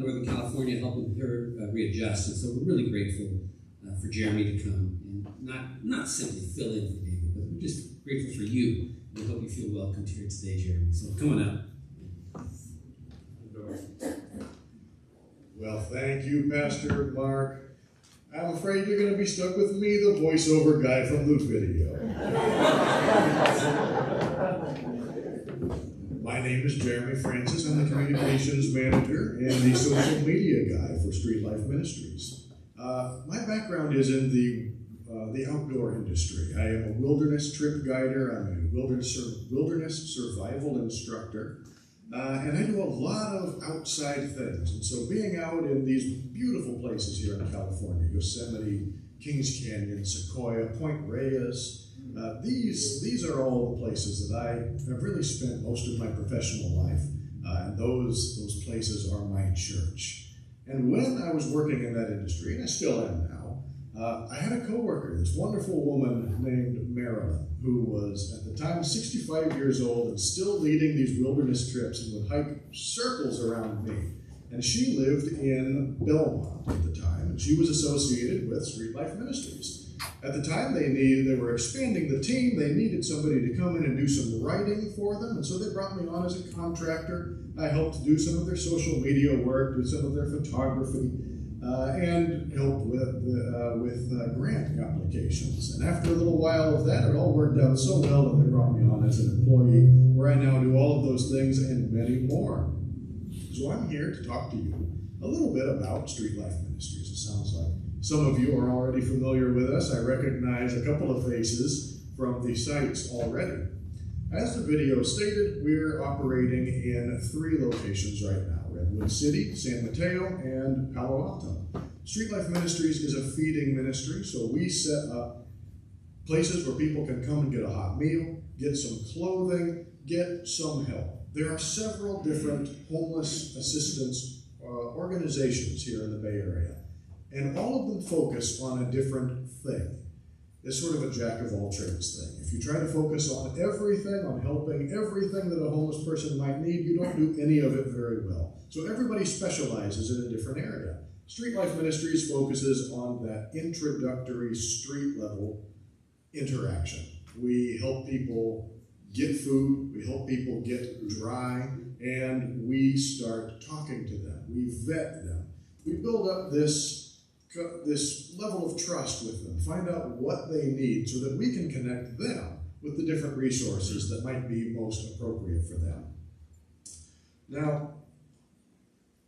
Northern California, helping her readjust. And so we're really grateful for Jeremy to come and not simply fill in for David, but we're just grateful for you. And I hope you feel welcomed here today, Jeremy. So come on up. Well, thank you, Pastor Mark. I'm afraid you're going to be stuck with me, the voiceover guy from the video. My name is Jeremy Francis. I'm the communications manager and the social media guy for Street Life Ministries. My background is in the outdoor industry. I am a wilderness trip guider. I'm a wilderness survival instructor. And I do a lot of outside things. And so being out in these beautiful places here in California, Yosemite, Kings Canyon, Sequoia, Point Reyes, these are all the places that I have really spent most of my professional life. And those places are my church. And when I was working in that industry, and I still am now, I had a coworker, this wonderful woman named Marilyn, who was at the time 65 years old and still leading these wilderness trips and would hike circles around me. And she lived in Belmont at the time, and she was associated with Street Life Ministries. At the time, they were expanding the team. They needed somebody to come in and do some writing for them, and so they brought me on as a contractor. I helped do some of their social media work, do some of their photography, and helped with grant applications. And after a little while of that, it all worked out so well that they brought me on as an employee, where I now do all of those things and many more. So I'm here to talk to you a little bit about Street Life Ministries. It sounds like some of you are already familiar with us. I recognize a couple of faces from the sites already. As the video stated, we're operating in 3 locations right now: Redwood City, San Mateo, and Palo Alto. Street Life Ministries is a feeding ministry, so we set up places where people can come and get a hot meal, get some clothing, get some help. There are several different homeless assistance organizations here in the Bay Area, and all of them focus on a different thing. It's sort of a jack-of-all-trades thing. If you try to focus on everything, on helping everything that a homeless person might need, you don't do any of it very well. So everybody specializes in a different area. Street Life Ministries focuses on that introductory street-level interaction. We help people get food, we help people get dry, and we start talking to them. We vet them. We build up this level of trust with them, find out what they need so that we can connect them with the different resources that might be most appropriate for them. Now,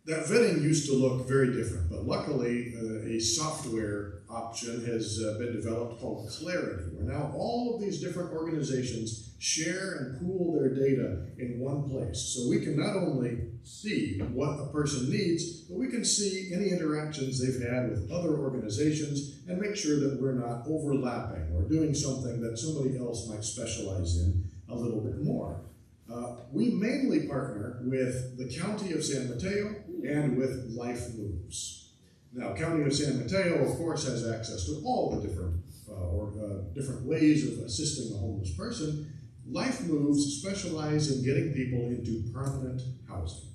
that vetting used to look very different, but luckily a software option has been developed called Clarity, where now all of these different organizations share and pool their data in one place. So we can not only see what a person needs, but we can see any interactions they've had with other organizations and make sure that we're not overlapping or doing something that somebody else might specialize in a little bit more. We mainly partner with the County of San Mateo and with Life Moves. Now, County of San Mateo, of course, has access to all the different ways of assisting a homeless person. Life Moves specialize in getting people into permanent housing.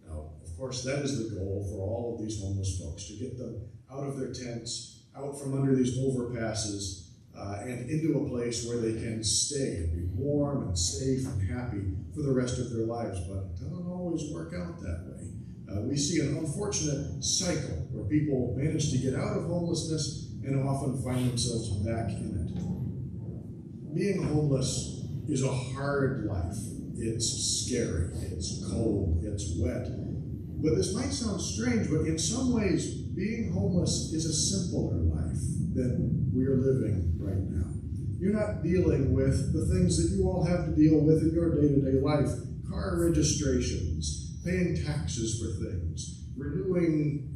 Now, of course, that is the goal for all of these homeless folks, to get them out of their tents, out from under these overpasses, and into a place where they can stay and be warm and safe and happy for the rest of their lives. But it doesn't always work out that way. We see an unfortunate cycle where people manage to get out of homelessness and often find themselves back in it. Being homeless is a hard life. It's scary, it's cold, it's wet. But this might sound strange, but in some ways, being homeless is a simpler life than we are living right now. You're not dealing with the things that you all have to deal with in your day-to-day life: car registrations, paying taxes for things, renewing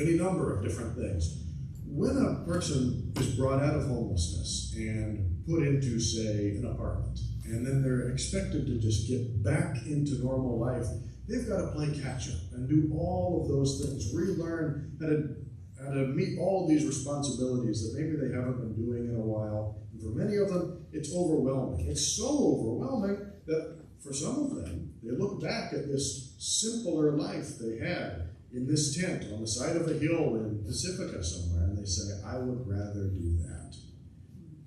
any number of different things. When a person is brought out of homelessness and put into, say, an apartment, and then they're expected to just get back into normal life, they've got to play catch up and do all of those things, relearn how to meet all of these responsibilities that maybe they haven't been doing in a while. And for many of them, it's overwhelming. It's so overwhelming that for some of them, they look back at this simpler life they had in this tent on the side of a hill in Pacifica somewhere, and they say, I would rather do that.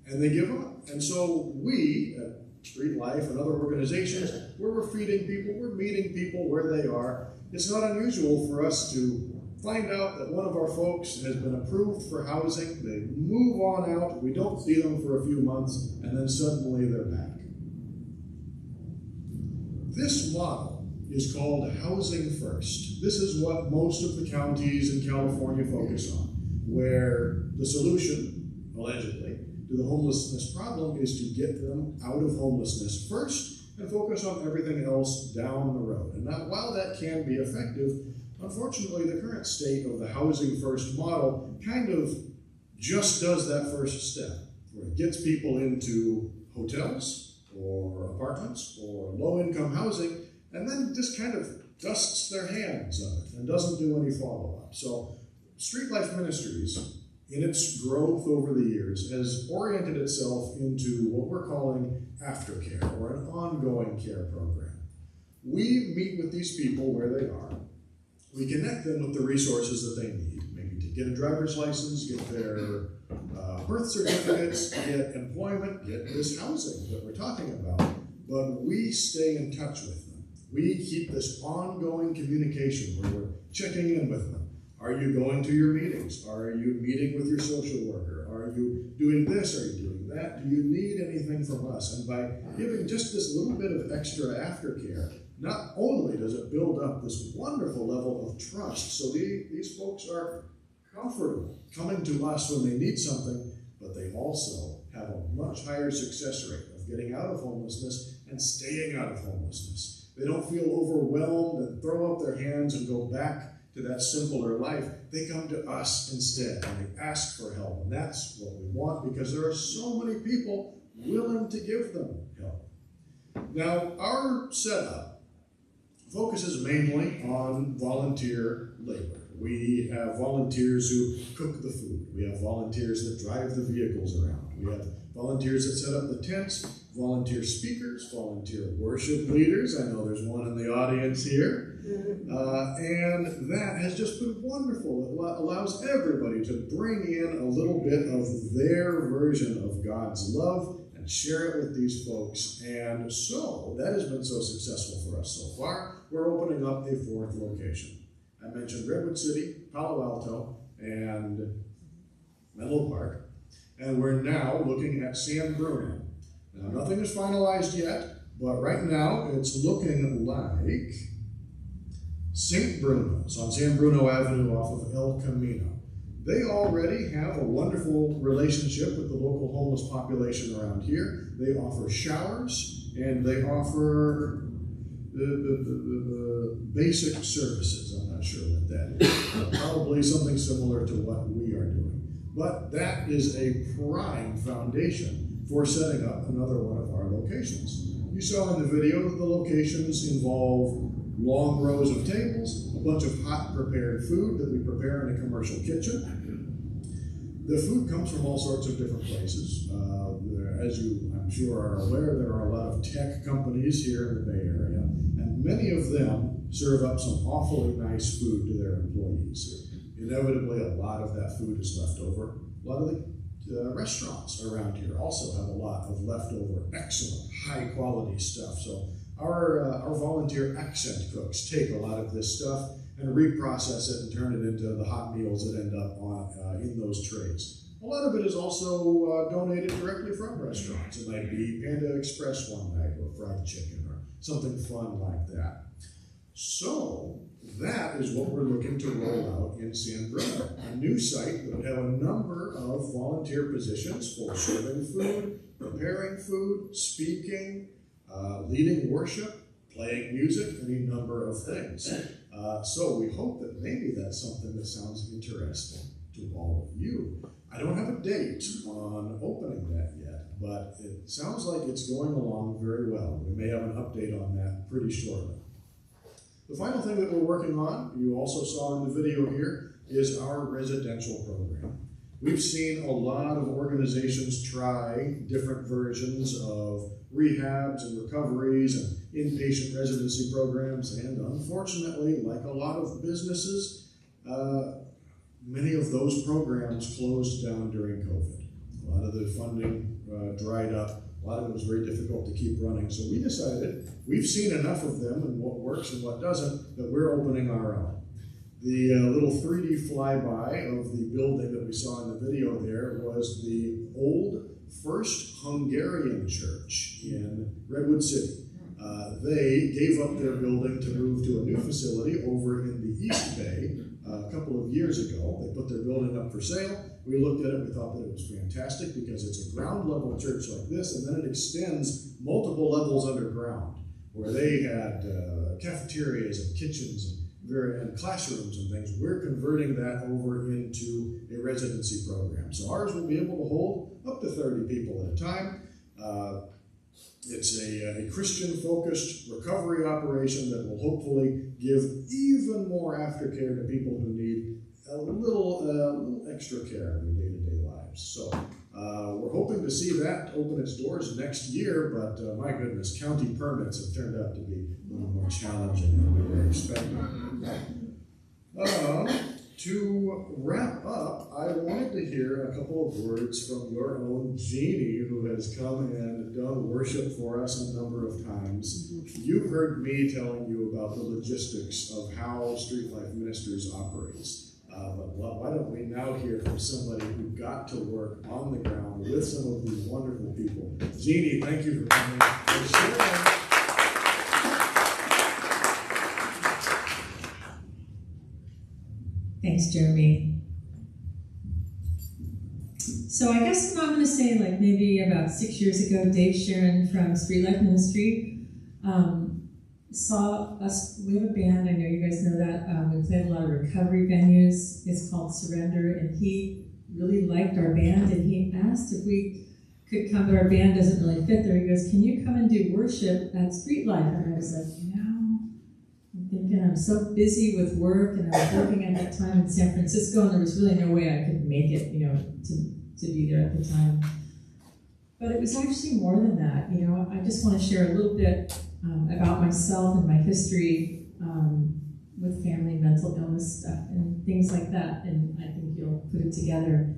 And they give up. And so we, at Street Life and other organizations, where we're feeding people, we're meeting people where they are, it's not unusual for us to find out that one of our folks has been approved for housing, they move on out, we don't see them for a few months, and then suddenly they're back. This model is called Housing First. This is what most of the counties in California focus on, where the solution, allegedly, to the homelessness problem is to get them out of homelessness first and focus on everything else down the road. And now, while that can be effective, unfortunately, the current state of the Housing First model kind of just does that first step, where it gets people into hotels or apartments or low-income housing, and then just kind of dusts their hands of it and doesn't do any follow-up. So Street Life Ministries, in its growth over the years, has oriented itself into what we're calling aftercare, or an ongoing care program. We meet with these people where they are. We connect them with the resources that they need, maybe to get a driver's license, get their birth certificates, get employment, get this housing that we're talking about. But we stay in touch with them. We keep this ongoing communication where we're checking in with them. Are you going to your meetings? Are you meeting with your social worker? Are you doing this? Are you doing that? Do you need anything from us? And by giving just this little bit of extra aftercare, not only does it build up this wonderful level of trust, so these folks are comfortable coming to us when they need something, but they also have a much higher success rate of getting out of homelessness and staying out of homelessness. They don't feel overwhelmed and throw up their hands and go back to that simpler life. They come to us instead, and they ask for help. And that's what we want, because there are so many people willing to give them help. Now, our setup focuses mainly on volunteer labor. We have volunteers who cook the food. We have volunteers that drive the vehicles around. We have volunteers that set up the tents, volunteer speakers, volunteer worship leaders. I know there's one in the audience here. And that has just been wonderful. It allows everybody to bring in a little bit of their version of God's love and share it with these folks. And so that has been so successful for us so far. We're opening up a fourth location. I mentioned Redwood City, Palo Alto, and Menlo Park. And we're now looking at San Bruno. Now, nothing is finalized yet, but right now it's looking like St. Bruno's on San Bruno Avenue off of El Camino. They already have a wonderful relationship with the local homeless population around here. They offer showers, and they offer the basic services. I'm not sure what that is. Probably something similar to what we are doing. But that is a prime foundation for setting up another one of our locations. You saw in the video that the locations involve long rows of tables, a bunch of hot prepared food that we prepare in a commercial kitchen. The food comes from all sorts of different places. As you, I'm sure, are aware, there are a lot of tech companies here in the Bay Area, and many of them serve up some awfully nice food to their employees. Inevitably, a lot of that food is left over. A lot of the restaurants around here also have a lot of leftover, excellent, high-quality stuff. So our volunteer accent cooks take a lot of this stuff and reprocess it and turn it into the hot meals that end up in those trays. A lot of it is also donated directly from restaurants. It might be Panda Express one night, or fried chicken, or something fun like that. So that is what we're looking to roll out in San Bruno, a new site that would have a number of volunteer positions for serving food, preparing food, speaking, leading worship, playing music, any number of things. So we hope that maybe that's something that sounds interesting to all of you. I don't have a date on opening that yet, but it sounds like it's going along very well. We may have an update on that pretty shortly. The final thing that we're working on, you also saw in the video here, is our residential program. We've seen a lot of organizations try different versions of rehabs and recoveries and inpatient residency programs, and unfortunately, like a lot of businesses, many of those programs closed down during COVID. A lot of the funding dried up. A lot of it was very difficult to keep running. So we decided we've seen enough of them and what works and what doesn't, that we're opening our own. The little 3D flyby of the building that we saw in the video there was the old First Hungarian Church in Redwood City. They gave up their building to move to a new facility over in the East Bay a couple of years ago. They put their building up for sale. We looked at it, we thought that it was fantastic because it's a ground level church like this, and then it extends multiple levels underground, where they had cafeterias and kitchens and classrooms and things. We're converting that over into a residency program. So ours will be able to hold up to 30 people at a time. It's a Christian-focused recovery operation that will hopefully give even more aftercare to people who need a little extra care in their day-to-day lives. So we're hoping to see that open its doors next year, but my goodness, county permits have turned out to be a little more challenging than we were expecting. To wrap up, I wanted to hear a couple of words from your own Jeannie, who has come and done worship for us a number of times. You've heard me telling you about the logistics of how Street Life Ministries operates. But why don't we now hear from somebody who got to work on the ground with some of these wonderful people. Jeannie, thank you for coming and sharing. Thanks, Jeremy. So I guess I'm going to say, like, maybe about 6 years ago, Dave Sharon from Street Life Ministry saw us. We have a band, I know you guys know that. We played a lot of recovery venues. It's called Surrender, and he really liked our band, and he asked if we could come, but our band doesn't really fit there. He goes, "Can you come and do worship at Street Life?" And I was like, "No." I'm thinking, I'm so busy with work, and I was working at that time in San Francisco, and there was really no way I could make it, to be there at the time. But it was actually more than that. I just want to share a little bit about myself and my history with family mental illness stuff and things like that, and I think you'll put it together.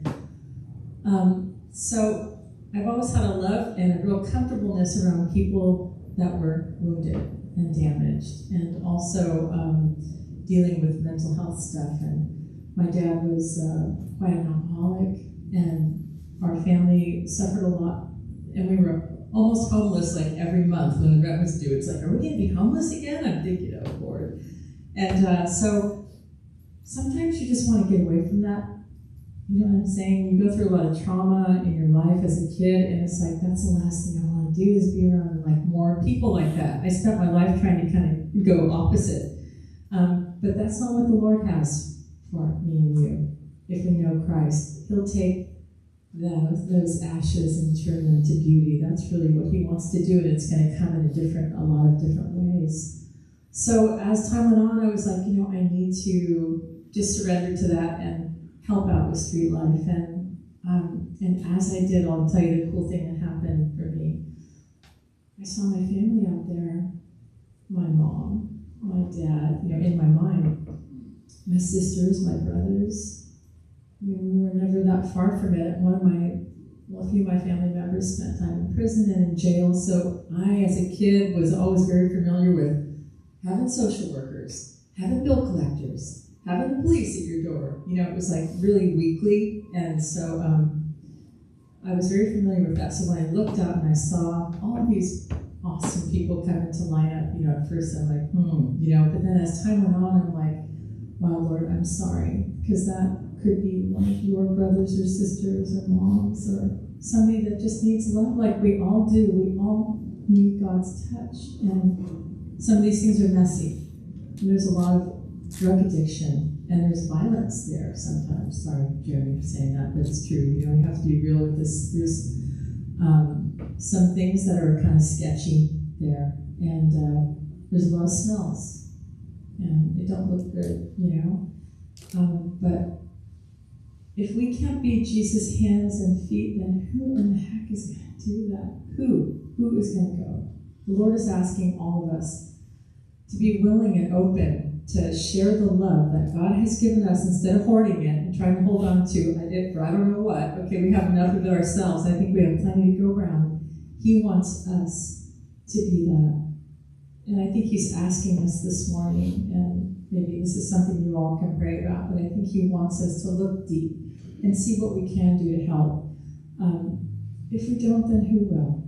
So I've always had a love and a real comfortableness around people that were wounded and damaged, and also dealing with mental health stuff. And my dad was quite an alcoholic, and our family suffered a lot, and we were almost homeless like every month when the rent was due. It's like, are we going to be homeless again? I'm thinking, oh Lord. And so sometimes you just want to get away from that. You know what I'm saying? You go through a lot of trauma in your life as a kid, and it's like, that's the last thing I want to do is be around like more people like that. I spent my life trying to kind of go opposite. But that's not what the Lord has for me and you. If we know Christ, He'll take those ashes and turn them to beauty. That's really what He wants to do, and it's going to come in a lot of different ways. So as time went on, I was like, I need to just surrender to that and help out with Street Life. And as I did, I'll tell you the cool thing that happened for me. I saw my family out there, my mom, my dad, in my mind, my sisters, my brothers. We were never that far from it. A few of my family members spent time in prison and in jail, so I, as a kid, was always very familiar with having social workers, having bill collectors, having the police at your door. It was like really weekly, and so I was very familiar with that. So when I looked out and I saw all of these awesome people coming to line up, at first I'm like, but then as time went on, I'm like, wow, Lord, I'm sorry, because that could be one of your brothers or sisters or moms or somebody that just needs love like we all do. We all need God's touch. And some of these things are messy. And there's a lot of drug addiction, and there's violence there sometimes. Sorry, Jeremy, for saying that, but it's true. You have to be real with this. There's some things that are kind of sketchy there, and there's a lot of smells, and it don't look good, but if we can't be Jesus' hands and feet, then who in the heck is going to do that? Who is going to go? The Lord is asking all of us to be willing and open to share the love that God has given us instead of hoarding it and trying to hold on to it for I don't know what. Okay, we have enough of it ourselves. I think we have plenty to go around. He wants us to be that. And I think he's asking us this morning, and maybe this is something you all can pray about, but I think he wants us to look deep and see what we can do to help. If we don't, then who will?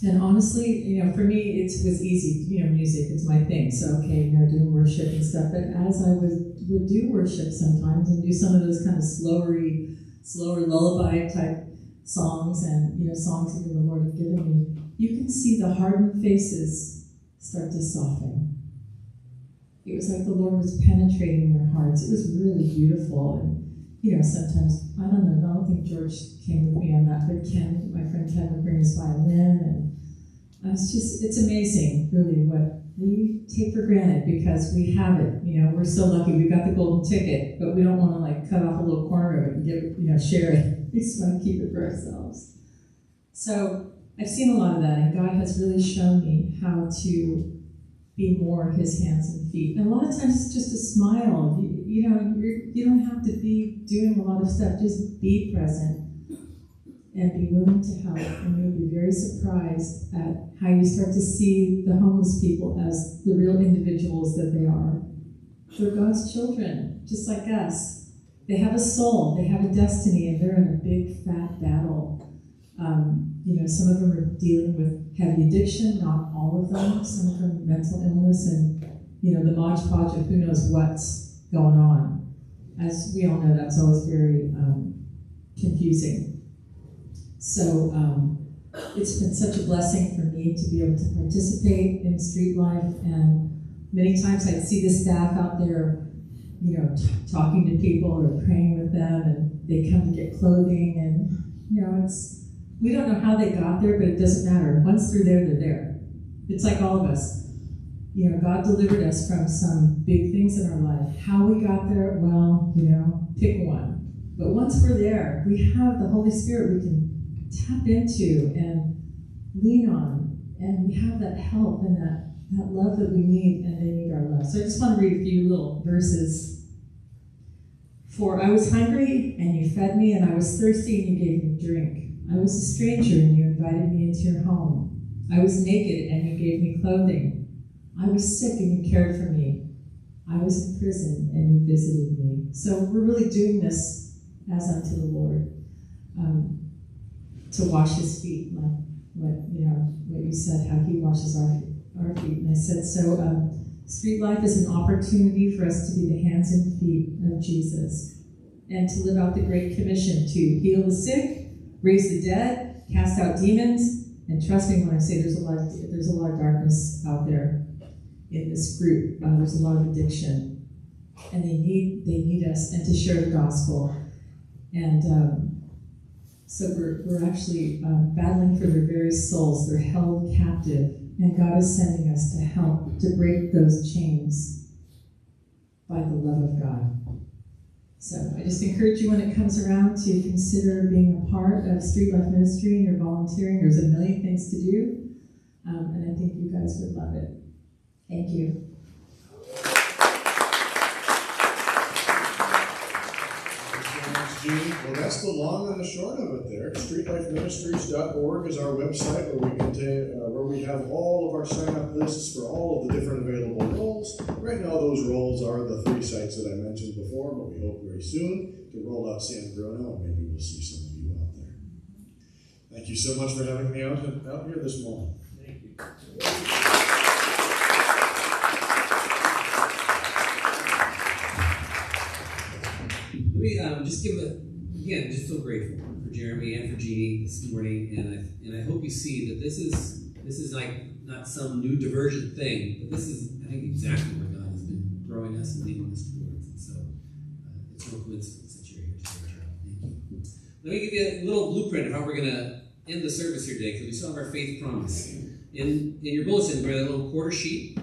And honestly, for me, it was easy. Music, it's my thing. So, okay, doing worship and stuff. But as I would do worship sometimes and do some of those kind of slower lullaby type songs and, songs that the Lord had given me, you can see the hardened faces start to soften. It was like the Lord was penetrating their hearts. It was really beautiful. And, sometimes, I don't think George came with me on that, but Ken, my friend Ken, would bring his violin. And it's amazing, really, what we take for granted because we have it. We're so lucky. We've got the golden ticket, but we don't want to cut off a little corner of it and give it, share it. We just want to keep it for ourselves. So I've seen a lot of that, and God has really shown me how to be more his hands and feet. And a lot of times it's just a smile. You don't have to be doing a lot of stuff. Just be present and be willing to help. And you'll be very surprised at how you start to see the homeless people as the real individuals that they are. They're God's children, just like us. They have a soul, they have a destiny, and they're in a big, fat battle. Some of them are dealing with heavy addiction, not all of them. Some of them mental illness and, the modge podge of who knows what's going on. As we all know, that's always very confusing. So it's been such a blessing for me to be able to participate in street life, and many times I'd see the staff out there, talking to people or praying with them, and they come to get clothing, and we don't know how they got there, but it doesn't matter. Once they're there, they're there. It's like all of us. God delivered us from some big things in our life. How we got there, well, pick one. But once we're there, we have the Holy Spirit we can tap into and lean on. And we have that help and that love that we need, and they need our love. So I just want to read a few little verses. For I was hungry, and you fed me, and I was thirsty, and you gave me drink. I was a stranger, and you invited me into your home. I was naked, and you gave me clothing. I was sick, and you cared for me. I was in prison, and you visited me. So we're really doing this as unto the Lord, to wash his feet, like what you said, how he washes our feet. And I said, so street life is an opportunity for us to be the hands and feet of Jesus and to live out the Great Commission to heal the sick, raise the dead, cast out demons, and trust me when I say there's a lot of darkness out there in this group. There's a lot of addiction, and they need us and to share the gospel. And so we're actually battling for their very souls. They're held captive, and God is sending us to help to break those chains by the love of God. So I just encourage you when it comes around to consider being a part of Street Life Ministry and you're volunteering. There's a million things to do, and I think you guys would love it. Thank you. Well, that's the long and the short of it there. StreetLifeMinistries.org is our website where we have all of our sign-up lists for all of the different available roles. Right now, those roles are the 3 sites that I mentioned before, but we hope very soon to roll out San Bruno, and maybe we'll see some of you out there. Thank you so much for having me out here this morning. Thank you. Let me just give just so grateful for Jeremy and for Jeannie this morning, and I hope you see that this is like not some new diversion thing, but this is, I think, exactly where God has been growing us and leading us towards. And so it's no coincidence that you're here today, Charlie. Thank you. Let me give you a little blueprint of how we're going to end the service here today, because we still have our faith promise. In your bulletin, we have a little quarter sheet.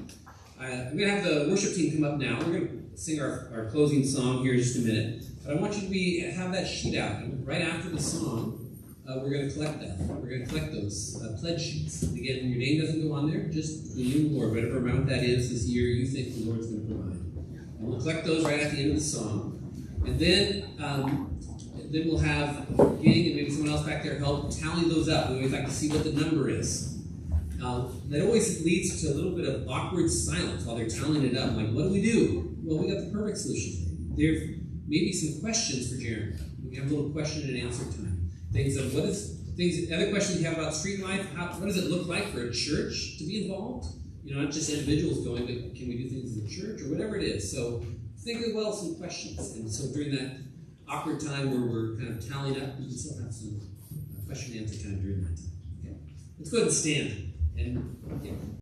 I'm going to have the worship team come up now. We're going to sing our closing song here in just a minute. But I want you to have that sheet out. And right after the song, we're going to collect that. We're going to collect those pledge sheets. And again, your name doesn't go on there, just between you and the Lord, whatever amount that is this year you think the Lord's going to provide. And we'll collect those right at the end of the song. And then we'll have Ging and maybe someone else back there help tally those up. We always like to see what the number is. That always leads to a little bit of awkward silence while they're tallying it up. Like, what do we do? Well, we got the perfect solution. There may be some questions for Jeremy. We can have a little question and answer time. Other questions you have about street life. What does it look like for a church to be involved? Not just individuals going, but can we do things in the church or whatever it is? So think of some questions. And so during that awkward time where we're kind of tallying up, we can still have some question and answer time during that time. Okay? Let's go ahead and stand. And